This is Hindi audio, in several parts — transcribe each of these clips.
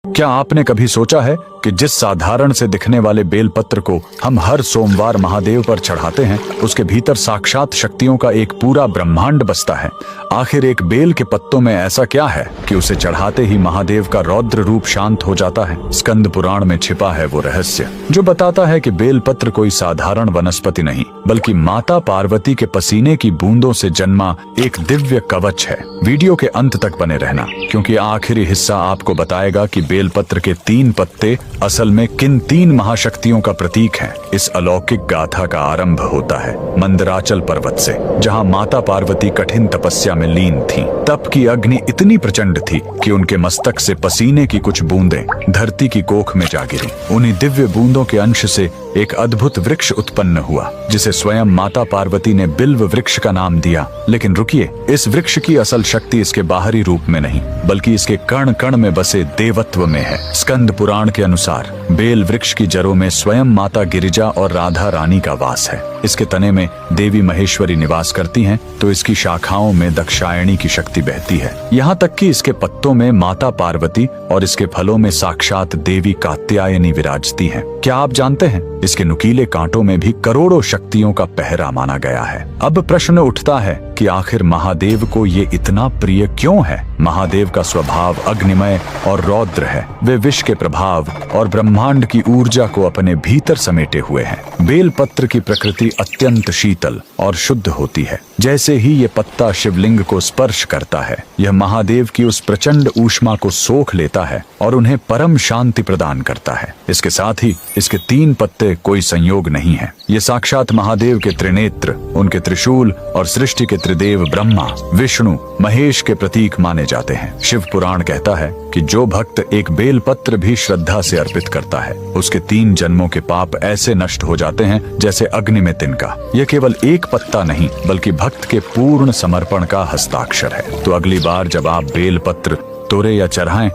क्या आपने कभी सोचा है कि जिस साधारण से दिखने वाले बेलपत्र को हम हर सोमवार महादेव पर चढ़ाते हैं, उसके भीतर साक्षात शक्तियों का एक पूरा ब्रह्मांड बसता है। आखिर एक बेल के पत्तों में ऐसा क्या है कि उसे चढ़ाते ही महादेव का रौद्र रूप शांत हो जाता है? स्कंद पुराण में छिपा है वो रहस्य जो बताता है कि बेलपत्र कोई साधारण वनस्पति नहीं, बल्कि माता पार्वती के पसीने की बूंदों से जन्मा एक दिव्य कवच है। वीडियो के अंत तक बने रहना, क्योंकि आखिरी हिस्सा आपको बताएगा कि बेलपत्र के 3 पत्ते असल में किन 3 महाशक्तियों का प्रतीक हैं। इस अलौकिक गाथा का आरंभ होता है मंदराचल पर्वत से, जहां माता पार्वती कठिन तपस्या में लीन थीं। तप की अग्नि इतनी प्रचंड थी कि उनके मस्तक से पसीने की कुछ बूंदें धरती की कोख में जा गिरी। उन्हीं दिव्य बूंदों के अंश से एक अद्भुत वृक्ष उत्पन्न हुआ, जिसे स्वयं माता पार्वती ने बिल्व वृक्ष का नाम दिया। लेकिन रुकिए, इस वृक्ष की असल शक्ति इसके बाहरी रूप में नहीं, बल्कि इसके कण कण में बसे देवत्व में है। स्कंद पुराण के अनुसार बेल वृक्ष की जड़ों में स्वयं माता गिरिजा और राधा रानी का वास है। इसके तने में देवी महेश्वरी निवास करती हैं, तो इसकी शाखाओं में दक्षायणी की शक्ति बहती है। यहाँ तक कि इसके पत्तों में माता पार्वती और इसके फलों में साक्षात देवी कात्यायनी विराजती हैं। क्या आप जानते हैं, इसके नुकीले कांटों में भी करोड़ों शक्तियों का पहरा माना गया है। अब प्रश्न उठता है कि आखिर महादेव को ये इतना प्रिय क्यों है? महादेव का स्वभाव अग्निमय और रौद्र है। वे विष के प्रभाव और ब्रह्मांड की ऊर्जा को अपने भीतर समेटे हुए हैं। बेलपत्र की प्रकृति अत्यंत शीतल और शुद्ध होती है। जैसे ही ये पत्ता शिवलिंग को स्पर्श करता है, यह महादेव की उस प्रचंड ऊष्मा को सोख लेता है और उन्हें परम शांति प्रदान करता है। इसके साथ ही इसके 3 पत्ते कोई संयोग नहीं है। ये साक्षात महादेव के त्रिनेत्र, उनके त्रिशूल और सृष्टि के त्रिदेव ब्रह्मा, विष्णु, महेश के प्रतीक माने जाते हैं। शिव पुराण कहता है कि जो भक्त एक बेलपत्र भी श्रद्धा से अर्पित करता है, उसके 3 जन्मों के पाप ऐसे नष्ट हो जाते हैं जैसे अग्नि में तिनका। यह केवल एक पत्ता नहीं, बल्कि भक्त के पूर्ण समर्पण का हस्ताक्षर है। तो अगली बार जब आप बेलपत्र तोड़े या चढ़ाएं,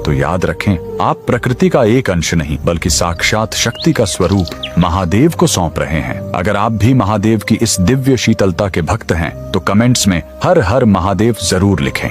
तो याद रखें, आप प्रकृति का एक अंश नहीं, बल्कि साक्षात शक्ति का स्वरूप महादेव को सौंप रहे हैं। अगर आप भी महादेव की इस दिव्य शीतलता के भक्त हैं, तो कमेंट्स में हर हर महादेव जरूर लिखें।